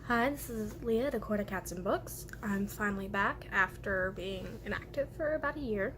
Hi, this is Leah at Aquatic Cats and Books. I'm finally back after being inactive for about a year.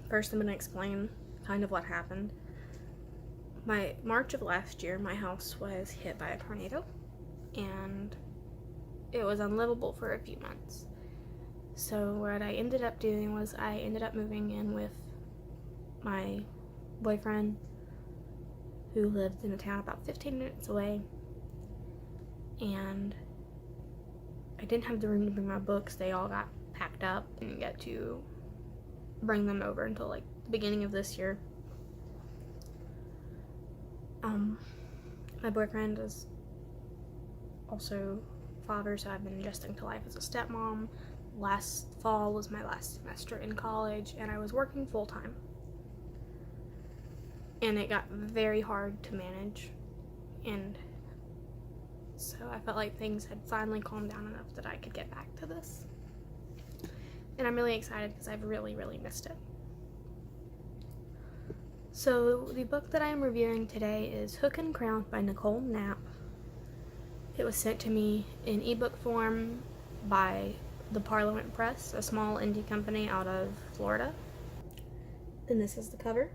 First I'm going to explain kind of what happened. March of last year, my house was hit by a tornado, and it was unlivable for a few months. So what I ended up doing was I ended up moving in with my boyfriend, who lived in a town about 15 minutes away. And I didn't have the room to bring my books. They all got packed up. I didn't get to bring them over until like the beginning of this year. My boyfriend is also father, so I've been adjusting to life as a stepmom. Last fall was my last semester in college, and I was working full-time. And it got very hard to manage, and so I felt like things had finally calmed down enough that I could get back to this. And I'm really excited because I've really, really missed it. So the book that I am reviewing today is Hook and Crown by Nicole Knapp. It was sent to me in ebook form by the Parliament Press, a small indie company out of Florida. And this is the cover.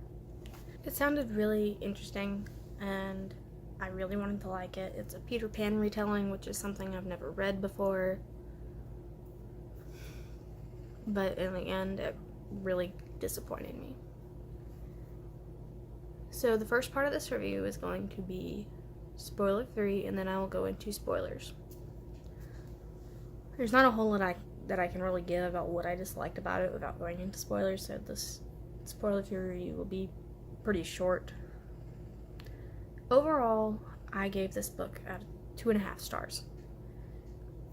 It sounded really interesting, and I really wanted to like it. It's a Peter Pan retelling, which is something I've never read before. But in the end, it really disappointed me. So the first part of this review is going to be spoiler-free, and then I will go into spoilers. There's not a whole lot that I can really give about what I disliked about it without going into spoilers, so this spoiler-free review will be pretty short. Overall, I gave this book 2.5 stars.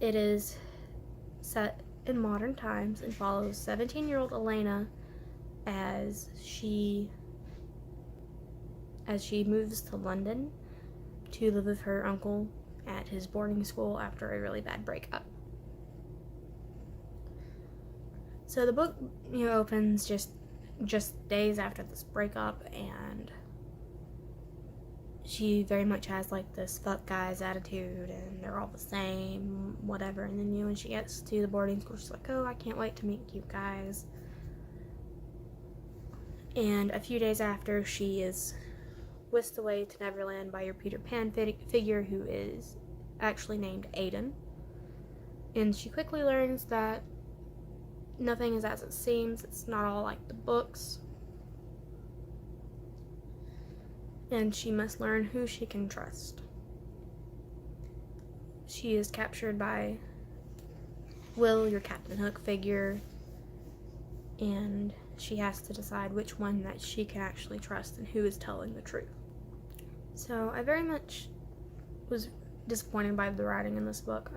It is set in modern times and follows 17-year-old Elena as she moves to London to live with her uncle at his boarding school after a really bad breakup. So the book, opens just days after this breakup, and she very much has like this fuck guys attitude, and they're all the same, whatever. And then when she gets to the boarding school, she's like, oh, I can't wait to meet you guys. And a few days after, she is whisked away to Neverland by your Peter Pan figure, who is actually named Aiden. And she quickly learns that nothing is as it seems. It's not all like the books. And she must learn who she can trust. She is captured by Will, your Captain Hook figure, and she has to decide which one that she can actually trust and who is telling the truth. So I very much was disappointed by the writing in this book.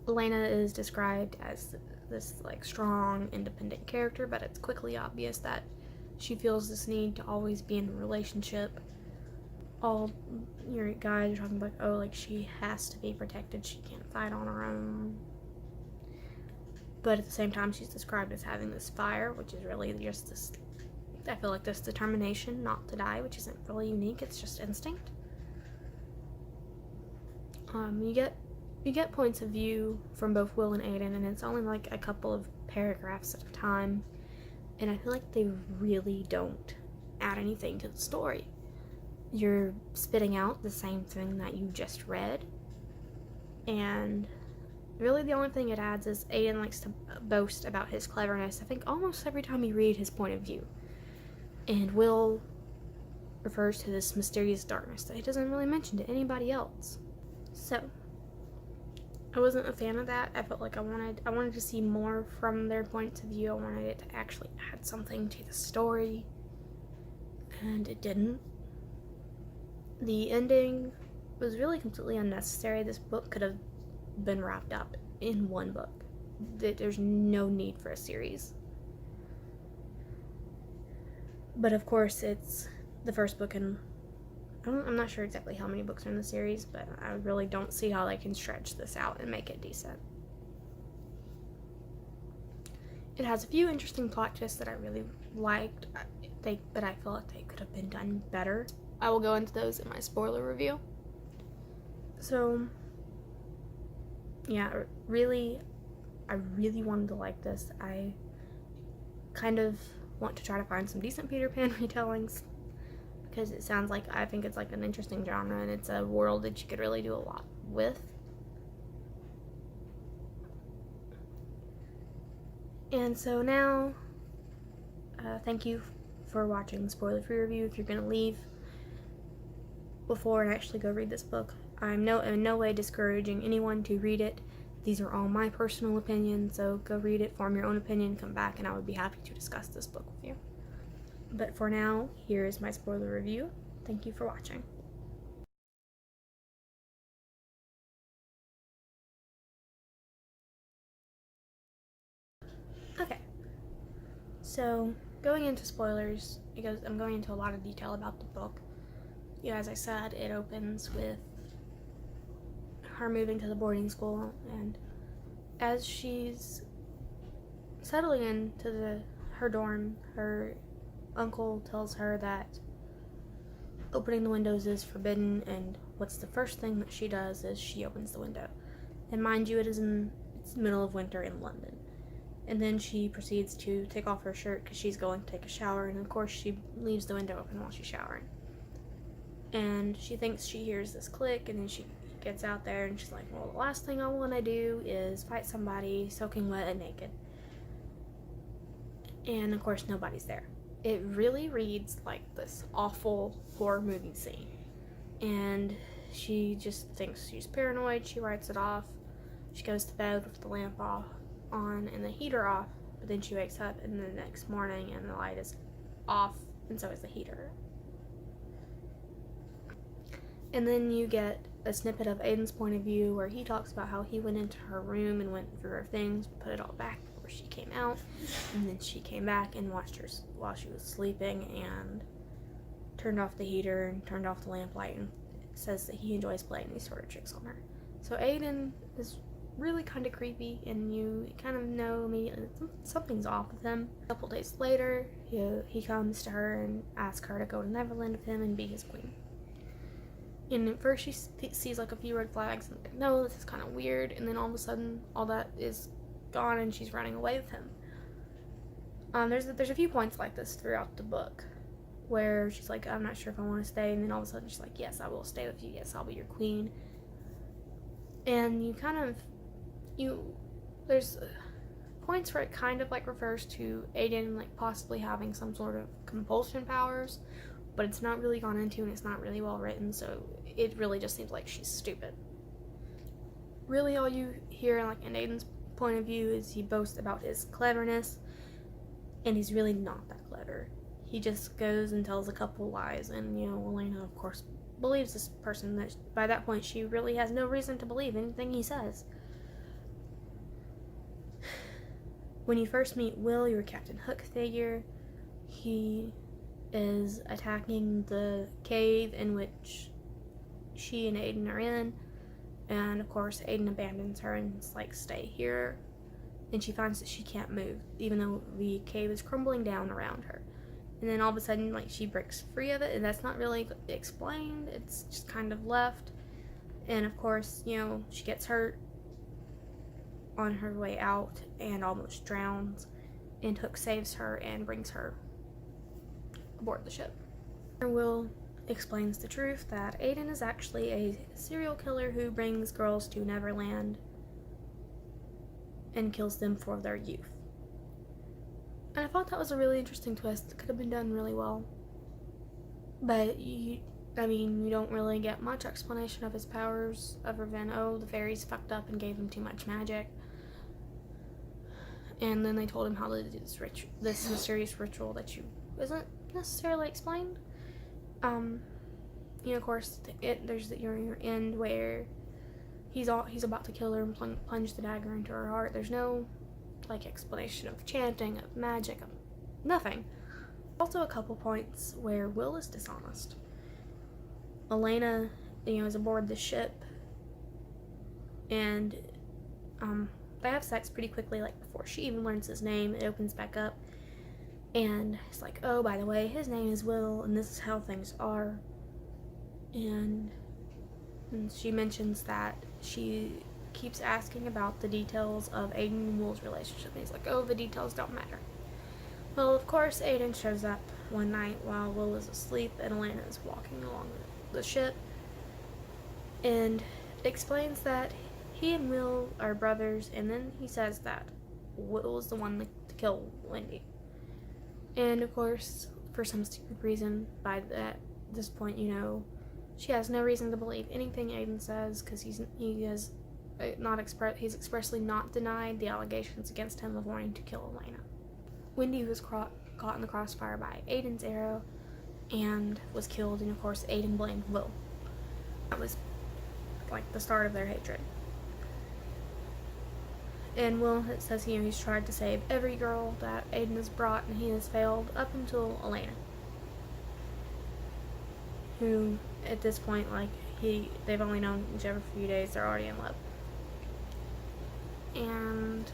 Elena is described as this like strong, independent character, but it's quickly obvious that she feels this need to always be in a relationship. All your guys are talking about, oh, like she has to be protected, she can't fight on her own. But at the same time, she's described as having this fire, which is really just this, I feel like, this determination not to die, which isn't really unique, it's just instinct. You get points of view from both Will and Aiden, and it's only like a couple of paragraphs at a time, and I feel like they really don't add anything to the story. You're spitting out the same thing that you just read, and really the only thing it adds is Aiden likes to boast about his cleverness, I think almost every time you read his point of view, and Will refers to this mysterious darkness that he doesn't really mention to anybody else. So I wasn't a fan of that. I felt like I wanted to see more from their points of view. I wanted it to actually add something to the story, and it didn't. The ending was really completely unnecessary. This book could have been wrapped up in one book. There's no need for a series. But of course, it's the first book in, I'm not sure exactly how many books are in the series, but I really don't see how they can stretch this out and make it decent. It has a few interesting plot twists that I really liked, but I feel like they could have been done better. I will go into those in my spoiler review. So, yeah, I really wanted to like this. I kind of want to try to find some decent Peter Pan retellings, because it sounds like, I think it's like an interesting genre, and it's a world that you could really do a lot with. And so now, thank you for watching the spoiler-free review. If you're going to leave before and actually go read this book, I'm in no way discouraging anyone to read it. These are all my personal opinions, so go read it, form your own opinion, come back, and I would be happy to discuss this book with you. But for now, here is my spoiler review. Thank you for watching. Okay, so going into spoilers, because I'm going into a lot of detail about the book. You know, as I said, it opens with her moving to the boarding school, and as she's settling into her dorm, her uncle tells her that opening the windows is forbidden, and what's the first thing that she does is she opens the window. And mind you, it's the middle of winter in London. And then she proceeds to take off her shirt because she's going to take a shower, and of course she leaves the window open while she's showering. And she thinks she hears this click, and then she gets out there and she's like, well, the last thing I want to do is fight somebody soaking wet and naked. And of course nobody's there. It really reads like this awful horror movie scene. And she just thinks she's paranoid. She writes it off. She goes to bed with the lamp on and the heater off, but then she wakes up and the next morning and the light is off, and so is the heater. And then you get a snippet of Aiden's point of view where he talks about how he went into her room and went through her things, put it all back before she came out, and then she came back and watched her while she was sleeping and turned off the heater and turned off the lamplight, and says that he enjoys playing these sort of tricks on her. So Aiden is really kind of creepy, and you kind of know immediately something's off with him. A couple days later, he comes to her and asks her to go to Neverland with him and be his queen. And at first she sees like a few red flags and like, no, this is kind of weird, and then all of a sudden all that is gone and she's running away with him. There's a few points like this throughout the book where she's like, I'm not sure if I want to stay, and then all of a sudden she's like, yes, I will stay with you, yes, I'll be your queen. And there's points where it kind of like refers to Aiden like possibly having some sort of compulsion powers, but it's not really gone into and it's not really well written, so it really just seems like she's stupid. Really all you hear like in Aiden's point of view is he boasts about his cleverness, and he's really not that clever. He just goes and tells a couple lies, and Elena of course believes this person. That by that point she really has no reason to believe anything he says. When you first meet Will, your Captain Hook figure, he is attacking the cave in which she and Aiden are in, and of course Aiden abandons her and is like, stay here, and she finds that she can't move even though the cave is crumbling down around her. And then all of a sudden like she breaks free of it, and that's not really explained, it's just kind of left. And of course she gets hurt on her way out and almost drowns, and Hook saves her and brings her aboard the ship. Will explains the truth that Aiden is actually a serial killer who brings girls to Neverland and kills them for their youth. And I thought that was a really interesting twist. It could have been done really well. But you don't really get much explanation of his powers other than, oh, the fairies fucked up and gave him too much magic. And then they told him how to do this mysterious ritual that isn't necessarily explained. Of course, there's your end where he's about to kill her and plunge the dagger into her heart. There's no like explanation of chanting, of magic, of nothing. Also a couple points where Will is dishonest. Elena, is aboard the ship, and they have sex pretty quickly, like before she even learns his name. It opens back up, and it's like, oh, by the way, his name is Will, and this is how things are. And And she mentions that she keeps asking about the details of Aiden and Will's relationship. And he's like, oh, the details don't matter. Well, of course, Aiden shows up one night while Will is asleep and Elena is walking along the ship and explains that he and Will are brothers, and then he says that Will is the one to kill Wendy. And of course, for some stupid reason, this point, she has no reason to believe anything Aiden says, because he's expressly not denied the allegations against him of wanting to kill Elena. Wendy was caught in the crossfire by Aiden's arrow and was killed, and of course Aiden blamed Will. That was like the start of their hatred. And Will says he's tried to save every girl that Aiden has brought, and he has failed up until Elena, who at this point, they've only known each other for a few days, they're already in love. And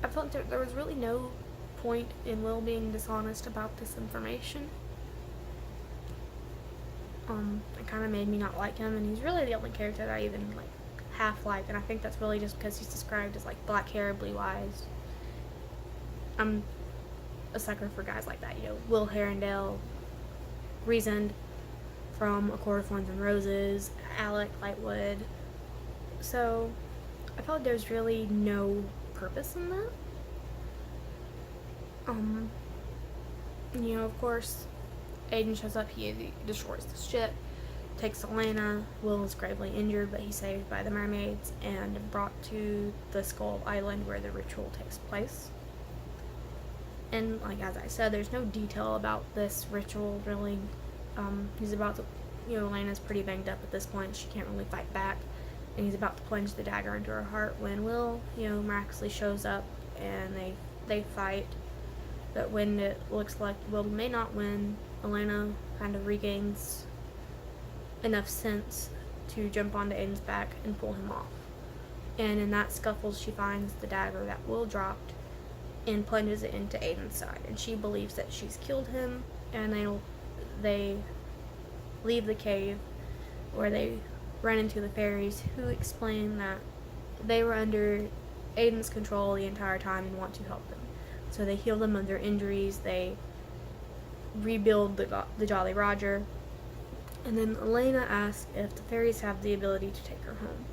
I felt there was really no point in Will being dishonest about this information. It kind of made me not like him, and he's really the only character that I even half like, and I think that's really just because he's described as black hair, blue eyes. I'm a sucker for guys like that, Will Herondale, Reasoned from A Court of Thorns and Roses, Alec Lightwood. So I felt there's really no purpose in that. Of course, Aiden shows up, he destroys the ship, takes Elena. Will is gravely injured, but he's saved by the mermaids and brought to the Skull Island where the ritual takes place. And as I said, there's no detail about this ritual really. He's about to, Elena's pretty banged up at this point, she can't really fight back, and he's about to plunge the dagger into her heart when Will, miraculously shows up, and they fight. But when it looks like Will may not win, Elena kind of regains enough sense to jump onto Aiden's back and pull him off. And in that scuffle, she finds the dagger that Will dropped and plunges it into Aiden's side. And she believes that she's killed him, and they leave the cave, where they run into the fairies, who explain that they were under Aiden's control the entire time and want to help them. So they heal them of their injuries, they rebuild the Jolly Roger, and then Elena asks if the fairies have the ability to take her home.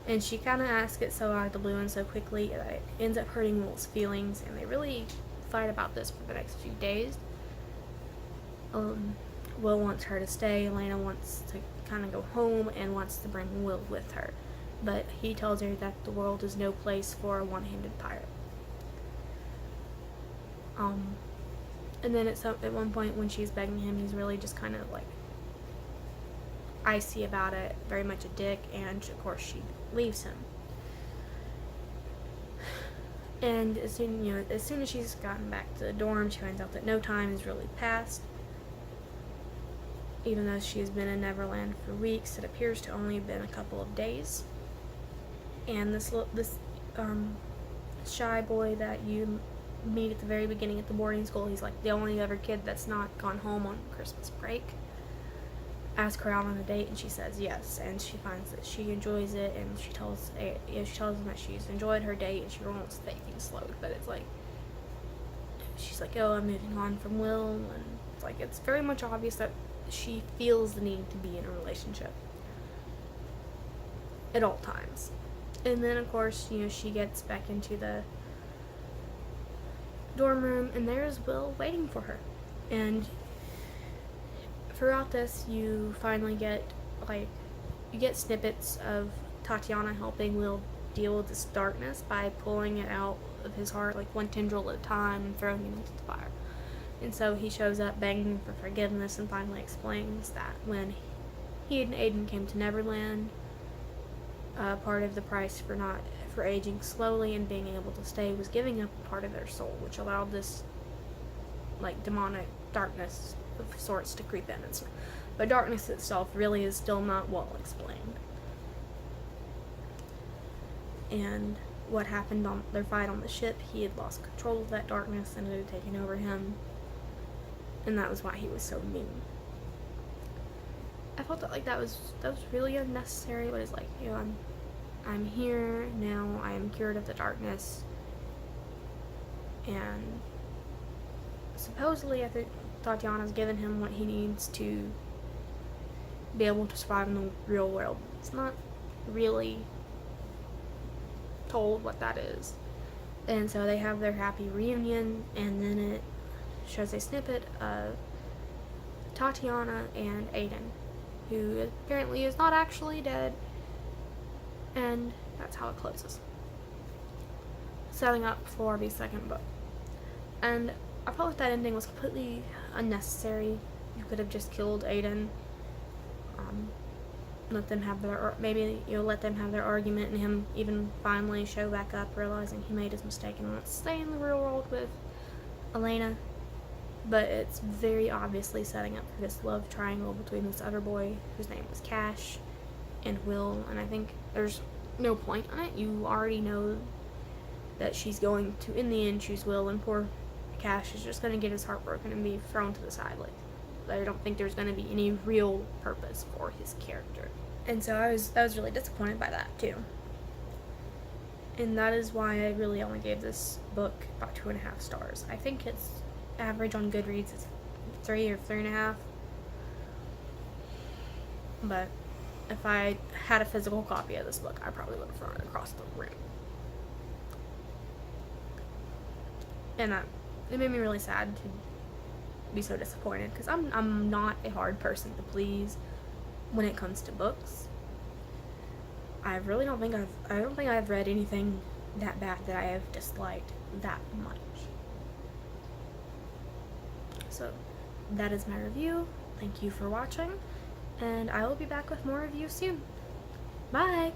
And she kind of asks it so out of the blue and so quickly that it ends up hurting Will's feelings, and they really fight about this for the next few days. Will wants her to stay, Elena wants to kind of go home and wants to bring Will with her. But he tells her that the world is no place for a one-handed pirate. And then at one point when she's begging him, he's really just kind of icy about it, very much a dick, and of course she leaves him. And as soon as she's gotten back to the dorm, she finds out that no time has really passed. Even though she has been in Neverland for weeks, it appears to only have been a couple of days. And this shy boy that you meet at the very beginning at the boarding school, he's the only other kid that's not gone home on Christmas break, asks her out on a date, and she says yes, and she finds that she enjoys it, and she tells him that she's enjoyed her date and she wants to take things slow. But it's she's oh, I'm moving on from Will, and it's very much obvious that she feels the need to be in a relationship at all times. And then of course, she gets back into the dorm room, and there's Will waiting for her. And throughout this, you finally get snippets of Tatiana helping Will deal with this darkness by pulling it out of his heart one tendril at a time and throwing it into the fire. And so he shows up begging for forgiveness and finally explains that when he and Aiden came to Neverland, part of the price for aging slowly and being able to stay was giving up a part of their soul, which allowed this demonic darkness of sorts to creep in. But darkness itself really is still not well explained. And what happened on their fight on the ship, he had lost control of that darkness and it had taken over him, and that was why he was so mean. I felt that that was really unnecessary. But it's like, you know, I'm here now. I am cured of the darkness, and supposedly I think Tatiana's given him what he needs to be able to survive in the real world. It's not really told what that is. And so they have their happy reunion, and then it shows a snippet of Tatiana and Aiden, who apparently is not actually dead, and that's how it closes. Setting up for the second book. And I felt like that ending was completely unnecessary. You could have just killed Aiden, let them have their, maybe, you know, let them have their argument, and him even finally show back up, realizing he made his mistake and wants to stay in the real world with Elena. But it's very obviously setting up for this love triangle between this other boy, whose name was Cash, and Will, and I think there's no point in it. You already know that she's going to, in the end, choose Will, and poor Cash is just going to get his heart broken and be thrown to the side. Like, I don't think there's going to be any real purpose for his character. And so I was really disappointed by that, too. And that is why I really only gave this book about 2.5 stars. I think its average on Goodreads is 3 or 3.5. But if I had a physical copy of this book, I probably would have thrown it across the room. And it made me really sad to be so disappointed, because I'm not a hard person to please when it comes to books. I really don't think I've read anything that bad that I have disliked that much. So that is my review. Thank you for watching, and I will be back with more reviews soon. Bye!